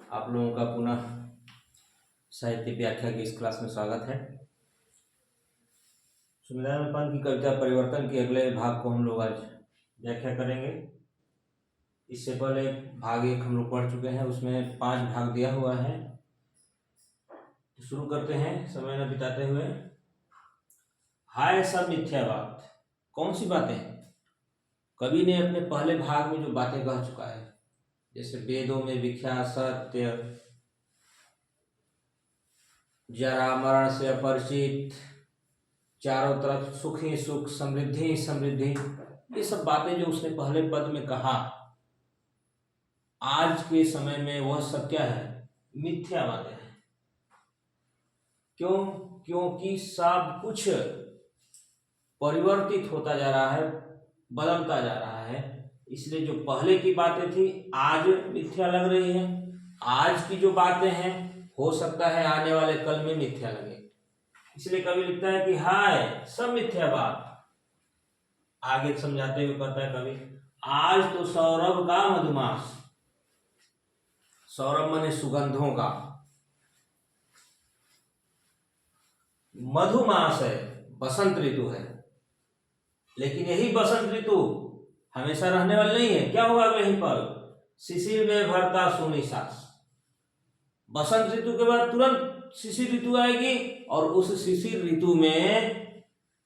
आप लोगों का पुनः साहित्य व्याख्या की इस क्लास में स्वागत है। सुमिलान पंत की कविता परिवर्तन के अगले भाग को हम लोग आज व्याख्या करेंगे। इससे पहले भाग 1 हम लोग पढ़ चुके हैं, उसमें 5 भाग दिया हुआ है। तो शुरू करते हैं समय न बिताते हुए। हाय सब मिथ्या बात। कौन सी बातें? कवि ने अपने पहले भाग में जो बातें कह चुका है, जैसे वेदों में विख्यात सत्य, जरा मरण से अपरिचित, चारों तरफ सुख ही सुख, समृद्धि ही समृद्धि, ये सब बातें जो उसने पहले पद में कहा, आज के समय में वह सब क्या है? मिथ्या बातें हैं। क्यों? क्योंकि सब कुछ परिवर्तित होता जा रहा है, बदलता जा रहा है। इसलिए जो पहले की बातें थी आज मिथ्या लग रही है। आज की जो बातें हैं हो सकता है आने वाले कल में मिथ्या लगे। इसलिए कवि लिखता है कि हाय सब मिथ्या बात। आगे समझाते हुए कहता है कवि, आज तो सौरभ का मधुमास, सौरभ माने सुगंधों का, मधुमास है, बसंत ऋतु है। लेकिन यही बसंत ऋतु हमेशा रहने वाली नहीं है। क्या होगा अगले ही पल? शिशिर में भरता सूनी सांस। बसंत ऋतु के बाद तुरंत शिशिर ऋतु आएगी और उस शिशिर ऋतु में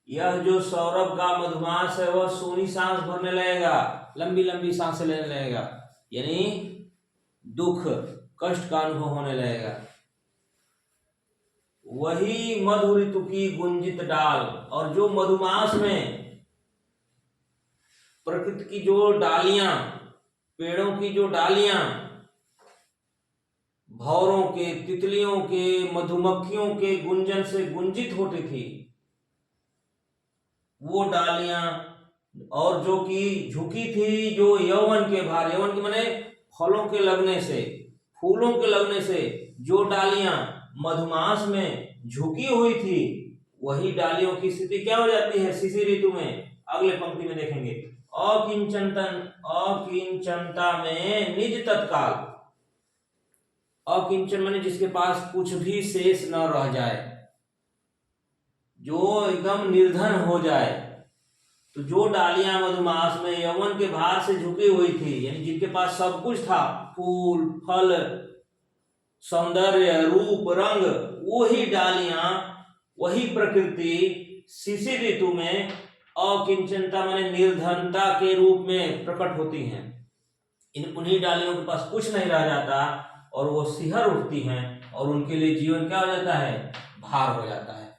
यह जो सौरभ का मधुमास है वह सूनी सांस भरने लगेगा, लंबी लंबी सांसें लेने लगेगा, यानी दुख कष्ट का अनुभव होने लगेगा। वही मधु ऋतु की गुंजित डाल, और जो मधुमास में प्रकृति की जो डालियां, पेड़ों की जो डालियां भौरों के, तितलियों के, मधुमक्खियों के गुंजन से गुंजित होती थी, वो डालियां, और जो कि झुकी थी जो यौवन के भार, यौवन के माने फलों के लगने से, फूलों के लगने से जो डालियां मधुमास में झुकी हुई थी, वही डालियों की स्थिति क्या हो जाती है शिशिर ऋतु में? अगले पंक्ति में देखेंगे, अकिंचनता में निज तत्काल। अकिंचन माने जिसके पास कुछ भी शेष न रह जाए, जो एकदम निर्धन हो जाए। तो जो डालियां मधुमास में यौवन के भार से झुकी हुई थी, यानी जिनके पास सब कुछ था, फूल, फल, सौंदर्य, रूप, रंग, वही डालियां, वही प्रकृति शिशिर ऋतु में अकिंचनता माने निर्धनता के रूप में प्रकट होती हैं। उन्हीं डालियों के पास कुछ नहीं रह जाता और वो सिहर उठती हैं और उनके लिए जीवन क्या हो जाता है? भार हो जाता है।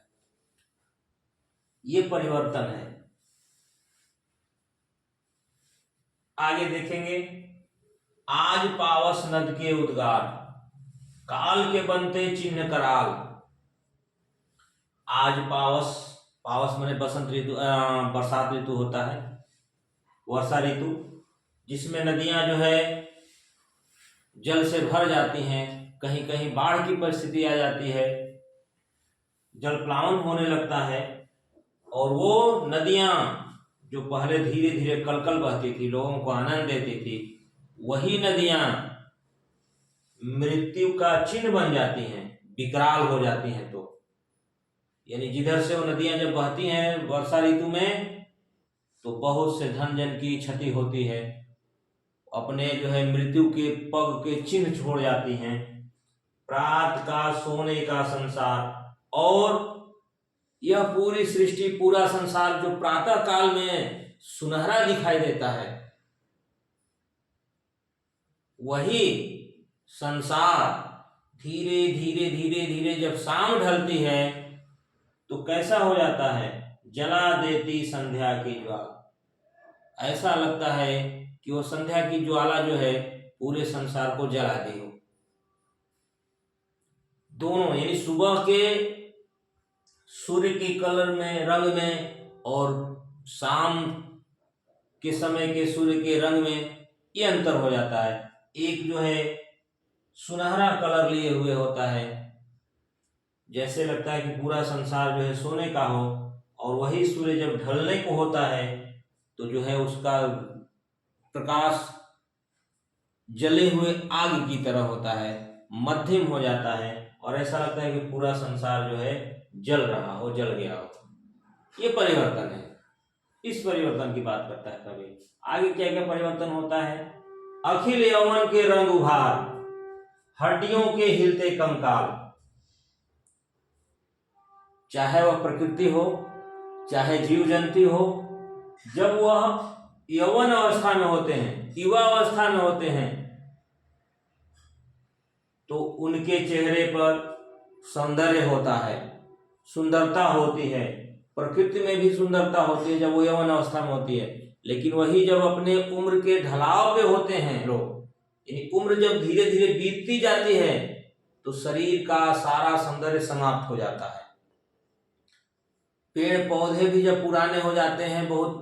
ये परिवर्तन है। आगे देखेंगे, आज पावस नद के उद्गार, काल के बनते चिन्ह कराल। आज पावस, पावस माने बसंत ऋतु, बरसात ऋतु होता है, वर्षा ऋतु, जिसमें नदियां जो है जल से भर जाती हैं, कहीं कहीं बाढ़ की परिस्थिति आ जाती है, जल प्लावन होने लगता है, और वो नदियां जो पहले धीरे धीरे कलकल बहती थी, लोगों को आनंद देती थी, वही नदियां मृत्यु का चिन्ह बन जाती हैं, विकराल हो जाती हैं। तो यानी जिधर से वो नदियां जब बहती हैं वर्षा ऋतु में, तो बहुत से धन जन की क्षति होती है, अपने जो है मृत्यु के पग के चिन्ह छोड़ जाती हैं। प्रात का सोने का संसार, और यह पूरी सृष्टि, पूरा संसार जो प्रातः काल में सुनहरा दिखाई देता है, वही संसार धीरे धीरे धीरे धीरे जब शाम ढलती है तो कैसा हो जाता है? जला देती संध्या की ज्वाला। ऐसा लगता है कि वो संध्या की ज्वाला जो है पूरे संसार को जला दी हो। दोनों, यानी सुबह के सूर्य के कलर में, रंग में, और शाम के समय के सूर्य के रंग में ये अंतर हो जाता है। एक जो है सुनहरा कलर लिए हुए होता है, जैसे लगता है कि पूरा संसार जो है सोने का हो, और वही सूर्य जब ढलने को होता है तो जो है उसका प्रकाश जले हुए आग की तरह होता है। मध्यम हो जाता है और ऐसा लगता है कि पूरा संसार जो है जल रहा हो, जल गया हो। ये परिवर्तन है, इस परिवर्तन की बात करता है कवि। आगे क्या क्या परिवर्तन होता है? अखिल यौवन के रंग उभार, हड्डियों के हिलते कंकाल। चाहे वह प्रकृति हो, चाहे जीव जंतु हो, जब वह यौवन अवस्था में होते हैं, युवा अवस्था में होते हैं, तो उनके चेहरे पर सौंदर्य होता है, सुंदरता होती है। प्रकृति में भी सुंदरता होती है जब वो यौवन अवस्था में होती है। लेकिन वही जब अपने उम्र के ढलाव पे होते हैं लोग, यानी उम्र जब धीरे धीरे बीतती जाती है, तो शरीर का सारा सौंदर्य समाप्त हो जाता है। पेड़ पौधे भी जब पुराने हो जाते हैं, बहुत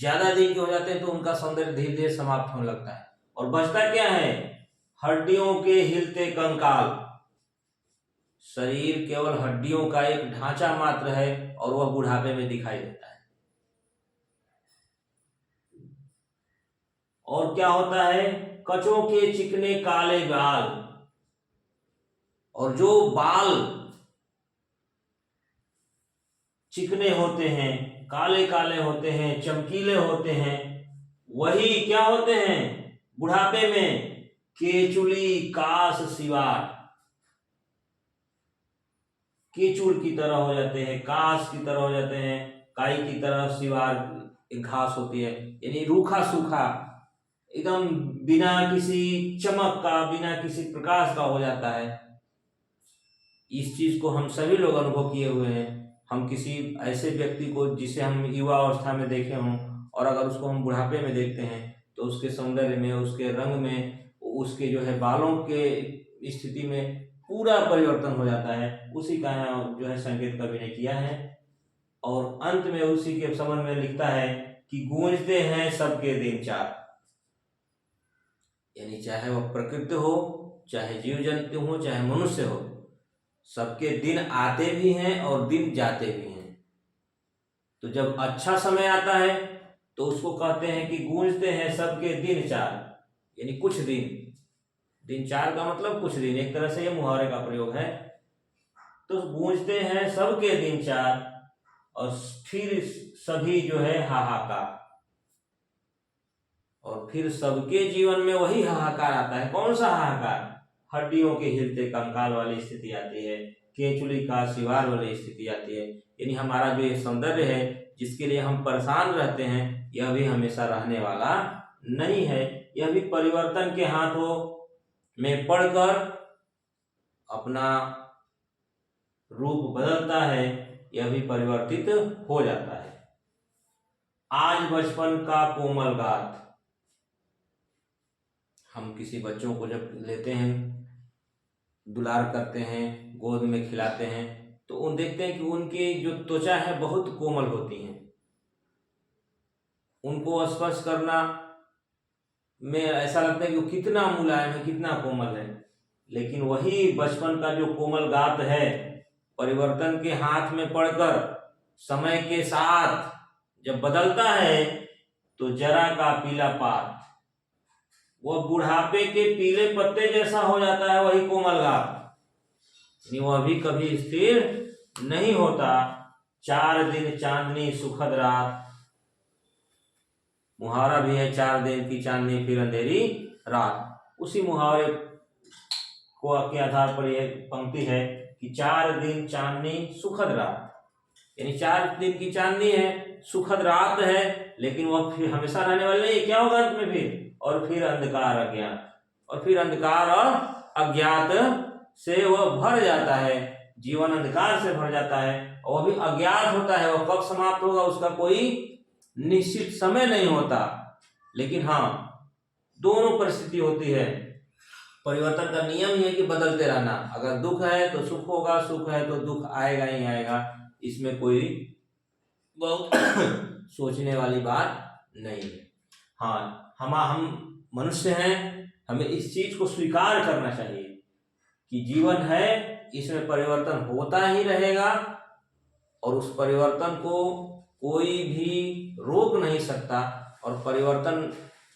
ज्यादा दिन के हो जाते हैं, तो उनका सौंदर्य धीरे धीरे समाप्त होने लगता है और बचता क्या है? हड्डियों के हिलते कंकाल। शरीर केवल हड्डियों का एक ढांचा मात्र है और वह बुढ़ापे में दिखाई देता है। और क्या होता है? कचों के चिकने काले बाल, और जो बाल चिकने होते हैं, काले काले होते हैं, चमकीले होते हैं, वही क्या होते हैं बुढ़ापे में? केचुली कास सिवार। केचुल की तरह हो जाते हैं, कास की तरह हो जाते हैं, काई की तरह सिवार घास होती है, यानी रूखा सूखा, एकदम बिना किसी चमक का, बिना किसी प्रकाश का हो जाता है। इस चीज को हम सभी लोग अनुभव किए हुए हैं। हम किसी ऐसे व्यक्ति को जिसे हम युवा अवस्था में देखे हों, और अगर उसको हम बुढ़ापे में देखते हैं, तो उसके सौंदर्य में, उसके रंग में, उसके जो है बालों के स्थिति में पूरा परिवर्तन हो जाता है। उसी का यहाँ जो है संकेत कवि ने किया है। और अंत में उसी के संबंध में लिखता है कि गूंजते हैं सबके दिन चार, यानी चाहे वह प्रकृति हो, चाहे जीव जंतु हो, चाहे मनुष्य हो, सबके दिन आते भी हैं और दिन जाते भी हैं। तो जब अच्छा समय आता है तो उसको कहते हैं कि गूंजते हैं सबके दिन चार, यानी कुछ दिन। दिन चार का मतलब कुछ दिन, एक तरह से ये मुहावरे का प्रयोग है। तो गूंजते हैं सबके दिन चार, और फिर सभी जो है हाहाकार, और फिर सबके जीवन में वही हाहाकार आता है। कौन सा हाहाकार? हड्डियों के हिलते कंकाल वाली स्थिति आती है, केचुली का सिवार वाली स्थिति आती है। यानी हमारा जो ये सौंदर्य है, जिसके लिए हम परेशान रहते हैं, यह भी हमेशा रहने वाला नहीं है। यह भी परिवर्तन के हाथों में पड़कर अपना रूप बदलता है, यह भी परिवर्तित हो जाता है। आज बचपन का कोमल गात। हम किसी बच्चों को जब लेते हैं, दुलार करते हैं, गोद में खिलाते हैं, तो उन देखते हैं कि उनकी जो त्वचा है बहुत कोमल होती है। उनको स्पर्श करना में ऐसा लगता है कि वो कितना मुलायम है, कितना कोमल है। लेकिन वही बचपन का जो कोमल गात है, परिवर्तन के हाथ में पड़कर समय के साथ जब बदलता है, तो जरा का पीला पात, वह बुढ़ापे के पीले पत्ते जैसा हो जाता है। वही कोमल गात वह भी कभी स्थिर नहीं होता। चार दिन चांदनी सुखद रात, मुहावरा भी है, 4 दिन की चांदनी फिर अंधेरी रात। उसी मुहावरे को के आधार पर यह पंक्ति है कि 4 दिन चांदनी सुखद रात, यानी 4 दिन की चांदनी है, सुखद रात है, लेकिन वह फिर हमेशा रहने वाली नहीं। क्या होगा अंत में फिर? और फिर अंधकार अज्ञात, और फिर अंधकार और अज्ञात से वह भर जाता है। जीवन अंधकार से भर जाता है, और वह भी अज्ञात होता है। वह कब समाप्त होगा उसका कोई निश्चित समय नहीं होता। लेकिन हाँ, दोनों परिस्थिति होती है। परिवर्तन का नियम ही है कि बदलते रहना। अगर दुख है तो सुख होगा, सुख है तो दुख आएगा ही आएगा। इसमें कोई बहुत सोचने वाली बात नहीं है। हाँ, हम मनुष्य हैं, हमें इस चीज को स्वीकार करना चाहिए कि जीवन है, इसमें परिवर्तन होता ही रहेगा, और उस परिवर्तन को कोई भी रोक नहीं सकता। और परिवर्तन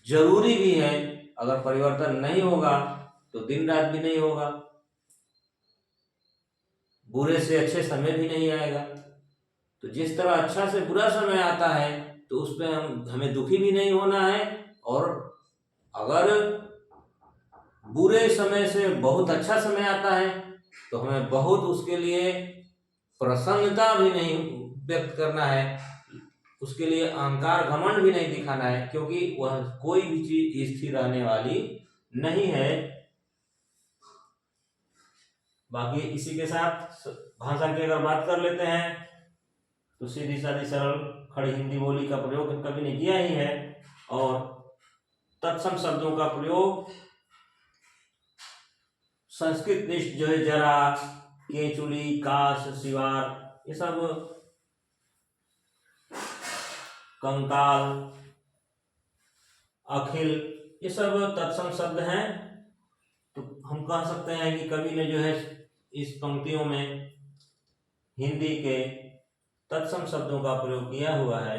जरूरी भी है। अगर परिवर्तन नहीं होगा तो दिन रात भी नहीं होगा। बुरे से अच्छे समय भी नहीं आएगा। तो जिस तरह अच्छा से बुरा समय आता है तो उस पर हमें दुखी भी नहीं होना है, और अगर बुरे समय से बहुत अच्छा समय आता है तो हमें बहुत उसके लिए प्रसन्नता भी नहीं व्यक्त करना है, उसके लिए अहंकार घमंड भी नहीं दिखाना है, क्योंकि वह कोई भी चीज स्थिर रहने वाली नहीं है। बाकी इसी के साथ भाषा की अगर बात कर लेते हैं तो सीधी सादी सरल खड़ी हिंदी बोली का प्रयोग कभी ने किया ही है, और तत्सम शब्दों का प्रयोग संस्कृत निष्ठ जो है जरा, केचुली, काश, शिवार, ये सब, कंकाल, अखिल, ये सब तत्सम शब्द हैं। तो हम कह सकते हैं कि कवि ने जो है इस पंक्तियों में हिंदी के तत्सम शब्दों का प्रयोग किया हुआ है।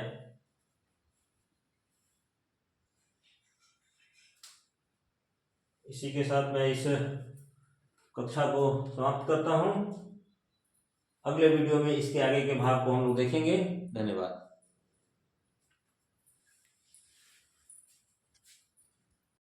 इसी के साथ मैं इस कक्षा को समाप्त करता हूं। अगले वीडियो में इसके आगे के भाग को हम लोग देखेंगे। धन्यवाद।